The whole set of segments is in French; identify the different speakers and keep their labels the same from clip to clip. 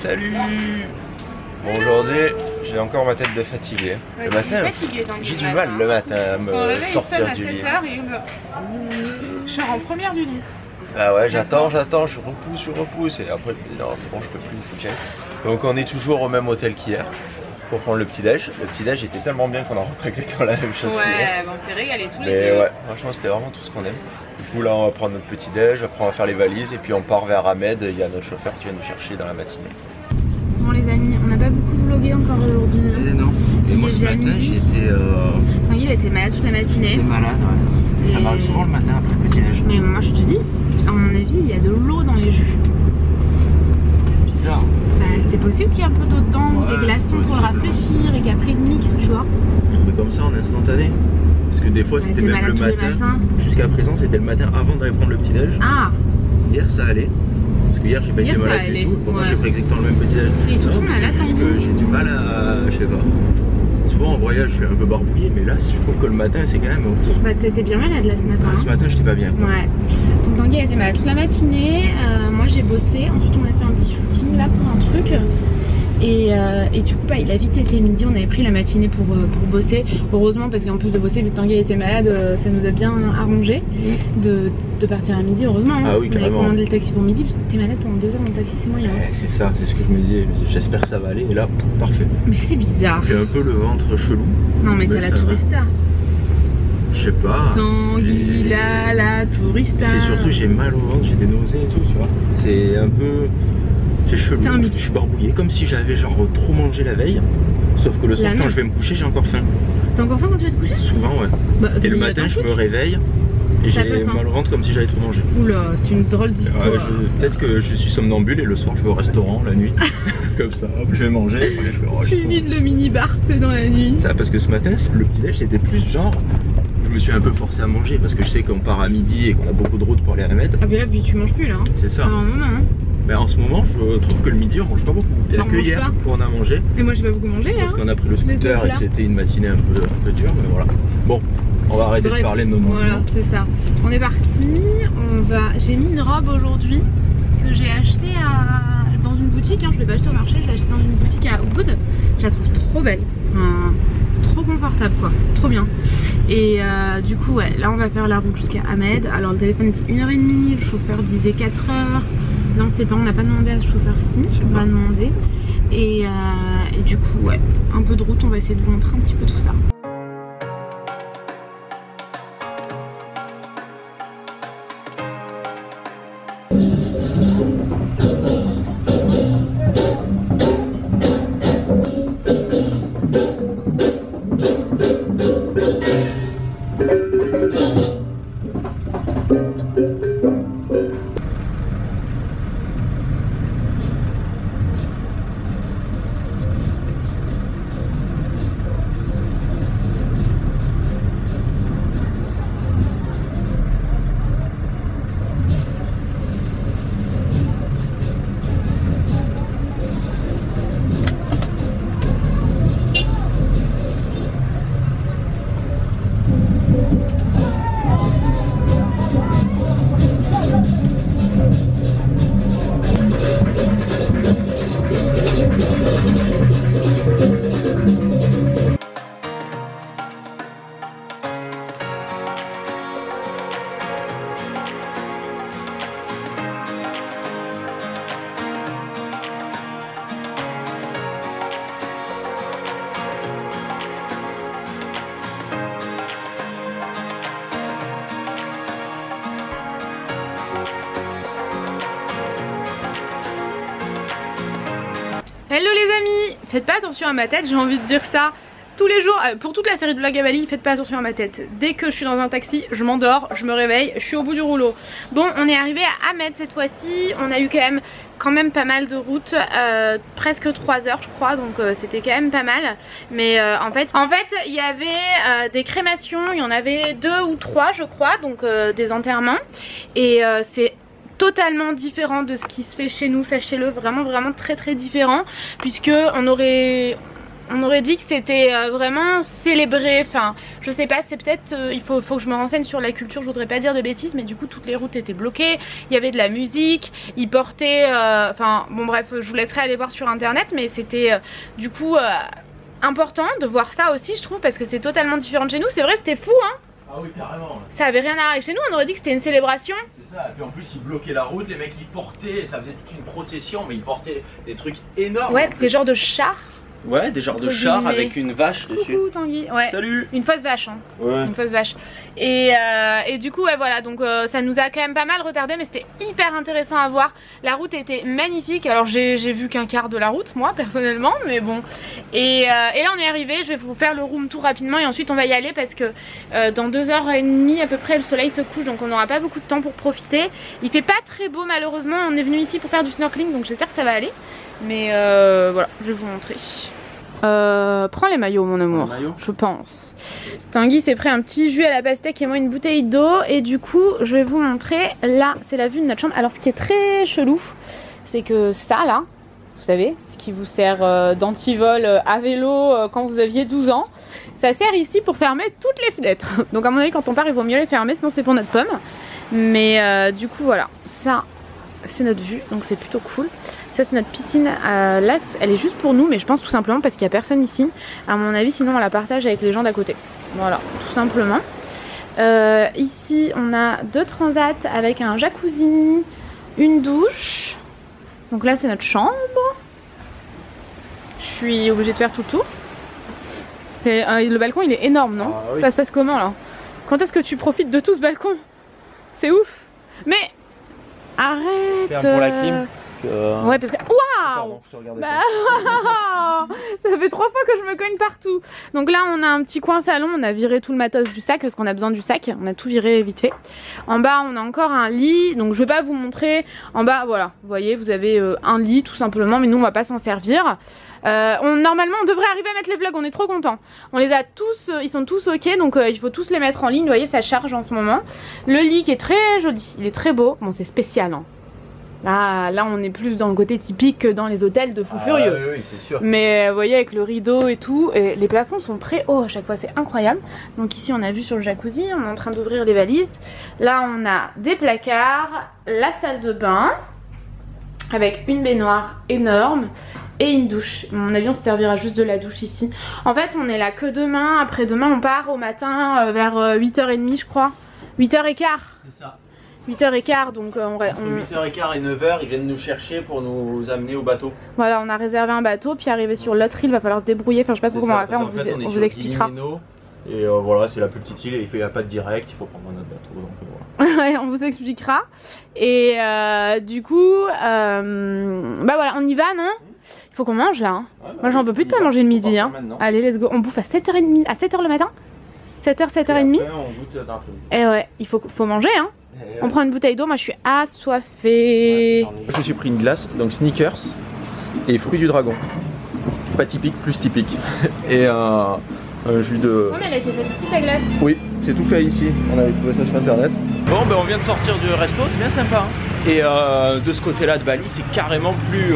Speaker 1: Salut. Bon, aujourd'hui, j'ai encore ma tête de fatigué.
Speaker 2: Ouais,
Speaker 1: le matin, j'ai du mal le matin à me sortir du lit.
Speaker 2: Je sors en première du lit.
Speaker 1: Ah ouais, j'attends, je repousse et après non, c'est bon, je peux plus, il faut que j'aille. Donc on est toujours au même hôtel qu'hier pour prendre le petit déj. Le petit déj était tellement bien qu'on a repris exactement la même chose.
Speaker 2: Ouais, bon, on s'est régalé tous les
Speaker 1: Mais
Speaker 2: deux.
Speaker 1: ouais, franchement c'était vraiment tout ce qu'on aime. Du coup là on va prendre notre petit déj, après on va faire les valises et puis on part vers Ahmed. Il y a notre chauffeur qui vient nous chercher dans la matinée.
Speaker 2: Bon les amis, on n'a pas beaucoup vlogué encore aujourd'hui.
Speaker 1: Et non, et moi ce matin j'étais...
Speaker 2: Tanguy il était malade toute la matinée.
Speaker 1: J'étais malade, ouais. Ça m'arrive souvent le matin après le petit déj.
Speaker 2: Mais moi je te dis, à mon avis il y a de l'eau dans les jus.
Speaker 1: C'est bizarre.
Speaker 2: Bah, c'est possible qu'il y ait un peu d'eau dedans ou des glaçons pour le rafraîchir et qu'après demi, qu'est-ce que tu vois?
Speaker 1: Mais comme ça en instantané. Parce que des fois c'était même le matin. Jusqu'à présent c'était le matin avant d'aller prendre le petit déj.
Speaker 2: Ah.
Speaker 1: Hier ça allait. Parce que hier j'ai pas été malade du tout. Pourtant j'ai pris exactement le même petit déj.
Speaker 2: Et tout le monde malade.
Speaker 1: C'est juste que j'ai du mal à... je sais pas. Souvent en voyage je suis un peu barbouillé, mais là je trouve que le matin c'est quand même ok.
Speaker 2: Bah t'étais bien malade là ce matin.
Speaker 1: Ce matin j'étais pas bien quoi.
Speaker 2: Ouais. Donc Tanguy a été malade toute la matinée, moi j'ai bossé, ensuite on a fait un petit shooting là pour un truc. Et du coup bah, il a vite été midi, on avait pris la matinée pour bosser. Heureusement parce qu'en plus de bosser, vu que Tanguy était malade, ça nous a bien arrangé de partir à midi, heureusement. Hein.
Speaker 1: Ah oui, carrément.
Speaker 2: On avait commandé le taxi pour midi, parce que t'es malade pendant 2 heures dans le taxi, c'est moyen.
Speaker 1: Ouais, c'est ça, c'est ce que je me disais, j'espère que ça va aller et là, parfait.
Speaker 2: Mais c'est bizarre.
Speaker 1: J'ai un peu le ventre chelou.
Speaker 2: Non mais t'as la tourista.
Speaker 1: Je sais pas.
Speaker 2: Tanguy la tourista.
Speaker 1: C'est surtout j'ai mal au ventre, j'ai des nausées et tout, tu vois. C'est un peu... c'est chelou, je suis barbouillé comme si j'avais genre trop mangé la veille. Sauf que le soir quand je vais me coucher j'ai encore faim.
Speaker 2: T'as encore faim quand tu vas te coucher?
Speaker 1: Souvent ouais. Bah, et le matin je me réveille et j'ai mal au ventre comme si j'avais trop mangé.
Speaker 2: Oula, c'est une drôle d'histoire.
Speaker 1: Peut-être que je suis somnambule et le soir je vais au restaurant la nuit. Comme ça, hop, je vais manger et après je vais au restaurant.
Speaker 2: Tu vides le mini bar dans la nuit.
Speaker 1: Ça parce que ce matin le petit déj c'était plus genre... je me suis un peu forcé à manger parce que je sais qu'on part à midi et qu'on a beaucoup de route pour aller à Ahmed.
Speaker 2: Ah mais là tu manges plus là hein.
Speaker 1: C'est ça.
Speaker 2: Non, hein.
Speaker 1: Mais en ce moment je trouve que le midi on mange pas beaucoup. Il y a que hier où on a mangé.
Speaker 2: Et moi j'ai pas beaucoup mangé
Speaker 1: parce qu'on a pris le scooter et que c'était une matinée un peu dure, mais voilà. Bon, on va arrêter de parler de nos mangements.
Speaker 2: Voilà, c'est ça. On est parti, j'ai mis une robe aujourd'hui que j'ai achetée dans une boutique, hein. Je l'ai pas achetée au marché, je l'ai achetée dans une boutique à Ubud. Je la trouve trop belle. Trop confortable quoi, trop bien. Et du coup ouais, là on va faire la route jusqu'à Ahmed. Alors le téléphone dit 1h30, le chauffeur disait 4h. Là on sait pas, on n'a pas demandé à ce chauffeur-ci, on va demander. Et du coup ouais, un peu de route, on va essayer de vous montrer un petit peu tout ça. Hello les amis, faites pas attention à ma tête, j'ai envie de dire ça tous les jours, pour toute la série de vlogs à Bali, faites pas attention à ma tête. Dès que je suis dans un taxi, je m'endors, je me réveille, je suis au bout du rouleau. Bon, on est arrivé à Ahmed cette fois-ci, on a eu quand même pas mal de routes, presque 3 heures je crois, donc c'était quand même pas mal. Mais en fait il y avait des crémations, il y en avait 2 ou 3 je crois, donc des enterrements. Et c'est totalement différent de ce qui se fait chez nous, sachez-le, vraiment très différent, puisque on aurait On aurait dit que c'était vraiment célébré, enfin je sais pas, c'est peut-être, il faut que je me renseigne sur la culture, je voudrais pas dire de bêtises, mais du coup toutes les routes étaient bloquées, il y avait de la musique, ils portaient, enfin bon bref, je vous laisserai aller voir sur internet, mais c'était du coup important de voir ça aussi je trouve, parce que c'est totalement différent de chez nous, c'est vrai c'était fou hein.
Speaker 1: Ah oui, carrément.
Speaker 2: Ça avait rien à voir avec chez nous, on aurait dit que c'était une célébration.
Speaker 1: C'est ça, et puis en plus ils bloquaient la route, les mecs ils portaient, ça faisait toute une procession, mais ils portaient des trucs énormes.
Speaker 2: Ouais, des genres de chars.
Speaker 1: Ouais, des genres de chars avec une vache dessus.
Speaker 2: Coucou Tanguy, ouais.
Speaker 1: Salut.
Speaker 2: Une fausse vache, hein.
Speaker 1: Ouais.
Speaker 2: Une fausse vache. Et du coup, ouais, voilà, donc ça nous a quand même pas mal retardé, mais c'était hyper intéressant à voir. La route était magnifique. Alors j'ai vu qu'un quart de la route, moi personnellement, mais bon. Et là on est arrivé. Je vais vous faire le room tour rapidement et ensuite on va y aller parce que dans 2h30 à peu près le soleil se couche, donc on n'aura pas beaucoup de temps pour profiter. Il fait pas très beau malheureusement. On est venu ici pour faire du snorkeling, donc j'espère que ça va aller. Mais voilà, je vais vous montrer. Prends les maillots mon amour, je pense. Tanguy s'est pris un petit jus à la pastèque et moi une bouteille d'eau. Et du coup je vais vous montrer, là c'est la vue de notre chambre. Alors ce qui est très chelou, c'est que ça là, vous savez, ce qui vous sert d'antivol à vélo quand vous aviez 12 ans, ça sert ici pour fermer toutes les fenêtres. Donc à mon avis quand on part il vaut mieux les fermer, sinon c'est pour notre pomme. Mais du coup voilà, ça c'est notre vue, donc c'est plutôt cool. Ça c'est notre piscine, là elle est juste pour nous, mais je pense tout simplement parce qu'il n'y a personne ici. À mon avis sinon on la partage avec les gens d'à côté. Voilà, tout simplement. Ici on a 2 transats avec un jacuzzi, une douche. Donc là c'est notre chambre. Je suis obligée de faire tout le tour. Le balcon il est énorme, non? Ah, oui. Ça se passe comment là? Quand est-ce que tu profites de tout ce balcon? C'est ouf. Mais arrête.
Speaker 1: Ferme pour la clim.
Speaker 2: Ouais parce que waouh, bah, ça fait 3 fois que je me cogne partout. Donc là on a un petit coin salon, on a viré tout le matos du sac parce qu'on a besoin du sac, on a tout viré vite fait. En bas on a encore un lit, donc je vais pas vous montrer. En bas voilà, vous voyez vous avez un lit tout simplement, mais nous on va pas s'en servir. Normalement on devrait arriver à mettre les vlogs, on est trop contents. On les a tous, ils sont tous ok, donc il faut tous les mettre en ligne. Vous voyez ça charge en ce moment. Le lit qui est très joli, il est très beau, bon c'est spécial hein. Là on est plus dans le côté typique que dans les hôtels de fous furieux.
Speaker 1: Oui, c'est sûr.
Speaker 2: Mais vous voyez avec le rideau et tout, et les plafonds sont très hauts à chaque fois, c'est incroyable. Donc ici on a vu sur le jacuzzi, on est en train d'ouvrir les valises. Là on a des placards, la salle de bain avec une baignoire énorme et une douche. À mon avis on se servira juste de la douche ici. En fait on est là que demain, après demain on part au matin vers 8h30 je crois. 8h15.
Speaker 1: C'est ça.
Speaker 2: 8h15 donc
Speaker 1: entre 8h15 et 9h ils viennent nous chercher pour nous amener au bateau.
Speaker 2: Voilà on a réservé un bateau puis arrivé sur l'autre île, va falloir se débrouiller, enfin je sais pas trop comment on va faire, on vous expliquera.
Speaker 1: Et voilà c'est la plus petite île et il n'y a pas de direct, il faut prendre un autre bateau donc voilà.
Speaker 2: Ouais on vous expliquera. Et du coup bah voilà on y va non? Il faut qu'on mange là hein. Ouais, bah, moi j'en peux plus de pas manger le midi hein. Allez let's go, on bouffe à 7h30, à 7h le matin, 7h, 7h30.
Speaker 1: Et après, on goûte dans l'après-midi.
Speaker 2: Et ouais il faut manger hein. On prend une bouteille d'eau, moi je suis assoiffée.
Speaker 1: Je me suis pris une glace, donc Snickers et fruits du dragon. Pas typique, plus typique. Et un jus de...
Speaker 2: Ouais mais elle a été faite ici ta glace.
Speaker 1: Oui, c'est tout fait ici, on avait trouvé ça sur internet. Bon ben on vient de sortir du resto, c'est bien sympa hein. Et de ce côté là de Bali c'est carrément plus...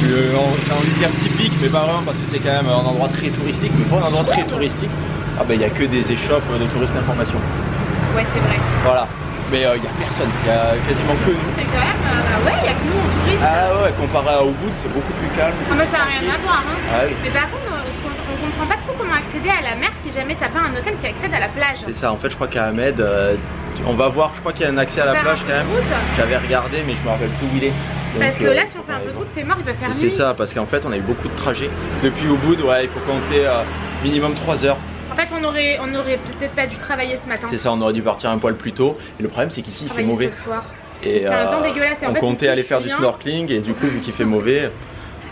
Speaker 1: j'ai envie de dire typique, mais pas vraiment parce que c'est quand même un endroit très touristique. Mais pas un endroit très touristique. Ah ben il n'y a que des échoppes de touristes d'information.
Speaker 2: Ouais c'est vrai.
Speaker 1: Voilà, mais il n'y a personne, il y a quasiment que nous.
Speaker 2: C'est quand même, ouais il y a que nous en touriste.
Speaker 1: Ah ouais, comparé à Ubud c'est beaucoup plus calme.
Speaker 2: Ah mais ça n'a rien à voir hein.
Speaker 1: Ah oui.
Speaker 2: Mais par contre on comprend pas trop comment accéder à la mer si jamais t'as pas un hôtel qui accède à la plage.
Speaker 1: C'est ça, en fait je crois qu'à Ahmed, on va voir, je crois qu'il y a un accès à la plage quand même. J'avais regardé mais je me rappelle plus où il est. Donc,
Speaker 2: parce que là si on fait un peu de route c'est mort, il va faire nuit.
Speaker 1: C'est ça, parce qu'en fait on a eu beaucoup de trajets. Depuis Ubud, ouais il faut compter minimum 3 heures.
Speaker 2: En fait on aurait peut-être pas dû travailler ce matin.
Speaker 1: C'est ça, on aurait dû partir un poil plus tôt. Et le problème c'est qu'ici il fait mauvais.
Speaker 2: Ce soir.
Speaker 1: Et
Speaker 2: un temps dégueulasse. Et
Speaker 1: on comptait aller faire du snorkeling et du coup vu qu'il fait mauvais.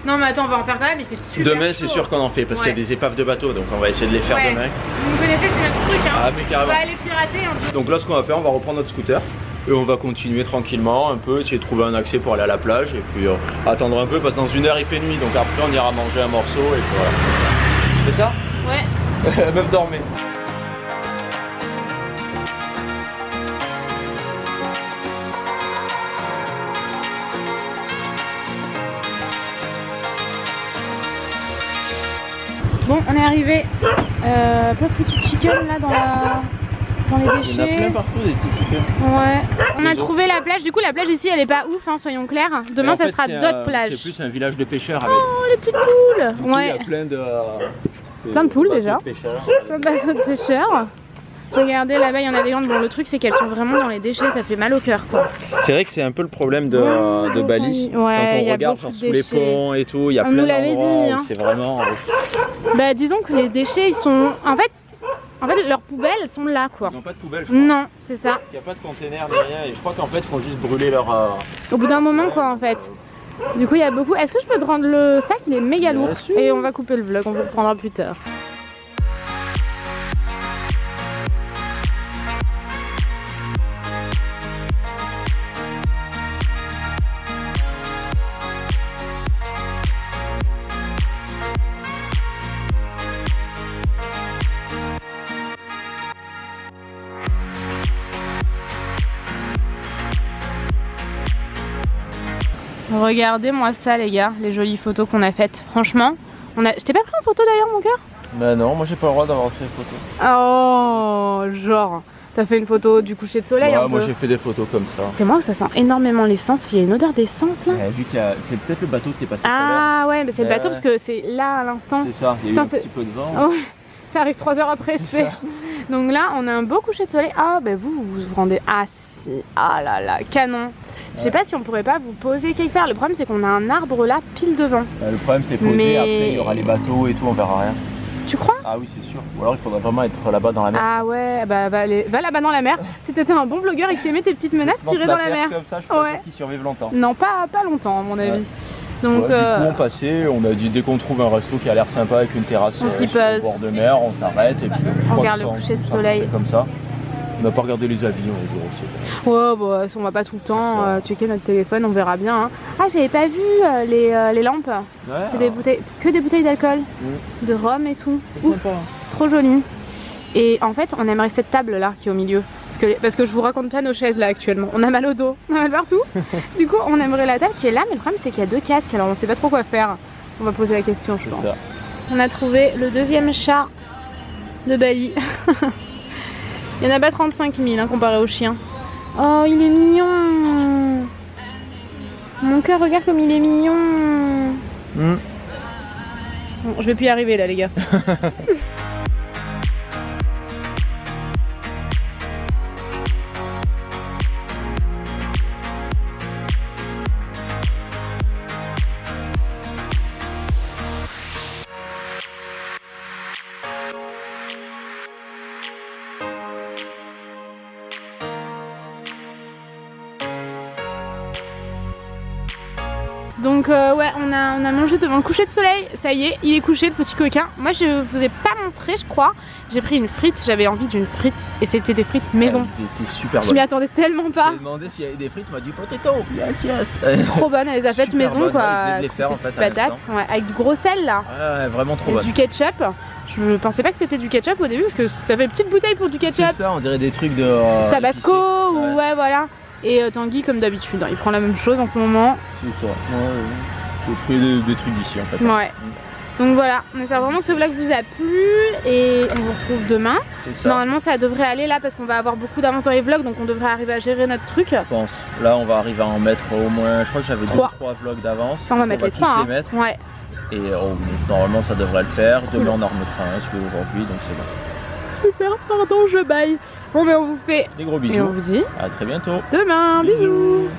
Speaker 2: Non mais attends on va en faire quand même, il fait super
Speaker 1: demain c'est sûr qu'on en fait parce qu'il y a des épaves de bateaux donc on va essayer de les faire demain.
Speaker 2: Vous connaissez c'est notre truc hein.
Speaker 1: Ah mais carrément.
Speaker 2: On va aller pirater.
Speaker 1: Donc là ce qu'on va faire, on va reprendre notre scooter. Et on va continuer tranquillement un peu, essayer de trouver un accès pour aller à la plage. Et puis attendre un peu parce que dans 1 heure il fait nuit. Donc après on ira manger un morceau et puis voilà. C'est ça?
Speaker 2: Ouais.
Speaker 1: Meuf dormait.
Speaker 2: Bon, on est arrivé. Pauvre petit chicken là dans les déchets.
Speaker 1: Il y en a plein partout des petits chickens.
Speaker 2: Ouais. On a trouvé la plage. Du coup, la plage ici, elle est pas ouf, hein, soyons clairs. Demain, ça sera d'autres plages.
Speaker 1: C'est plus un village de pêcheurs. Avec...
Speaker 2: Oh, les petites poules.
Speaker 1: Du coup,
Speaker 2: ouais.
Speaker 1: Il y a plein de
Speaker 2: poules déjà.
Speaker 1: Plein
Speaker 2: de bateaux de pêcheurs. Regardez là-bas, il y en a des grandes. Bon, le truc, c'est qu'elles sont vraiment dans les déchets. Ça fait mal au cœur, quoi.
Speaker 1: C'est vrai que c'est un peu le problème de Bali.
Speaker 2: Ouais,
Speaker 1: quand on regarde genre, sous les ponts et tout, il y a plein d'endroits où c'est vraiment.
Speaker 2: Bah, disons que les déchets, ils sont. En fait, leurs poubelles sont là, quoi.
Speaker 1: Ils n'ont pas de poubelle, je crois.
Speaker 2: Non, c'est ça.
Speaker 1: Il n'y a pas de container ni rien. Et je crois qu'en fait, ils font juste brûler leur.
Speaker 2: Au bout d'un moment, quoi, en fait. Du coup, il y a beaucoup. Est-ce que je peux te rendre le sac? Il est méga lourd. Et on va couper le vlog, on vous reprendra plus tard. Regardez-moi ça les gars, les jolies photos qu'on a faites. Franchement, je t'ai pas pris en photo d'ailleurs mon cœur?
Speaker 1: Bah non, moi j'ai pas le droit d'avoir fait photo.
Speaker 2: Oh, genre, t'as fait une photo du coucher de soleil un peu.
Speaker 1: Moi j'ai fait des photos comme ça.
Speaker 2: C'est moi que ça sent énormément l'essence, il y a une odeur d'essence là.
Speaker 1: Vu qu'il y a... C'est peut-être le bateau qui est passé tout à l'heure.
Speaker 2: Ah ouais, mais c'est le bateau parce que c'est là à l'instant.
Speaker 1: C'est ça, il y a eu un petit peu de vent.
Speaker 2: Oh, ça arrive 3 heures après. Donc là, on a un beau coucher de soleil. Ah bah vous vous rendez... Ah si, ah là là, canon. Je sais pas si on pourrait pas vous poser quelque part. Le problème c'est qu'on a un arbre là pile devant.
Speaker 1: Le problème c'est poser, après il y aura les bateaux et tout, on verra rien.
Speaker 2: Tu crois?
Speaker 1: Ah oui c'est sûr. Ou alors il faudrait vraiment être là-bas dans la mer.
Speaker 2: Ah ouais, bah va là-bas dans la mer. Si t'étais un bon blogueur et que t'aimais tes petites menaces, tirer dans la mer.
Speaker 1: Comme ça, je suis pas sûr qu'ils survivent longtemps.
Speaker 2: Non, pas longtemps à mon avis. Donc,
Speaker 1: du coup on passait, on a dit dès qu'on trouve un resto qui a l'air sympa avec une terrasse sur le bord de mer, on s'arrête et puis
Speaker 2: on regarde le coucher de soleil.
Speaker 1: Comme ça. On n'a pas regardé les avis, on va dire aussi.
Speaker 2: Ouais, bah on va pas tout le temps checker notre téléphone, on verra bien. Hein. Ah, j'avais pas vu les lampes. Ouais, c'est des bouteilles, que des bouteilles d'alcool, de rhum et tout. Ouf, sympa. Trop joli. Et en fait, on aimerait cette table là qui est au milieu. Parce que je vous raconte pas nos chaises là actuellement. On a mal au dos, on a mal partout. Du coup, on aimerait la table qui est là, mais le problème c'est qu'il y a 2 casques, alors on sait pas trop quoi faire. On va poser la question, je pense. Ça. On a trouvé le 2e chat de Bali. Il y en a pas 35 000 hein, comparé au chien. Oh, il est mignon. Mon cœur, regarde comme il est mignon. Bon, je vais plus y arriver là, les gars. Donc ouais, on a mangé devant le coucher de soleil, ça y est, il est couché le petit coquin. Moi je vous ai pas montré je crois, j'ai pris une frite, j'avais envie d'une frite et c'était des frites maison.
Speaker 1: C'était super bonne.
Speaker 2: Je m'y attendais tellement pas.
Speaker 1: J'ai demandé s'il y avait des frites, il m'a dit potato, yes.
Speaker 2: Trop bonne, elle les a faites maison bonne, quoi,
Speaker 1: les faire,
Speaker 2: ces
Speaker 1: en fait,
Speaker 2: petites patates, ouais, avec du gros sel là.
Speaker 1: Ouais, vraiment trop bonne.
Speaker 2: Du ketchup, je pensais pas que c'était du ketchup au début parce que ça fait une petite bouteille pour du ketchup.
Speaker 1: C'est ça, on dirait des trucs de...
Speaker 2: Tabasco ou ouais voilà. Et Tanguy comme d'habitude, il prend la même chose en ce moment.
Speaker 1: C'est ça, j'ai pris des trucs d'ici en fait.
Speaker 2: Ouais. Donc voilà, on espère vraiment que ce vlog vous a plu et on vous retrouve demain. Ça. Normalement ça devrait aller là parce qu'on va avoir beaucoup d'aventuriers vlogs donc on devrait arriver à gérer notre truc.
Speaker 1: Je pense. Là on va arriver à en mettre au moins, je crois que j'avais 2-3 vlogs d'avance.
Speaker 2: On va mettre les 3
Speaker 1: les mettre.
Speaker 2: Ouais.
Speaker 1: Et normalement ça devrait le faire. Demain on en remettra un, celui d'aujourd'hui, donc c'est bon.
Speaker 2: Super, pardon, je baille. Bon mais on vous fait
Speaker 1: des gros bisous.
Speaker 2: Et on vous dit
Speaker 1: à très bientôt.
Speaker 2: Demain, bisous.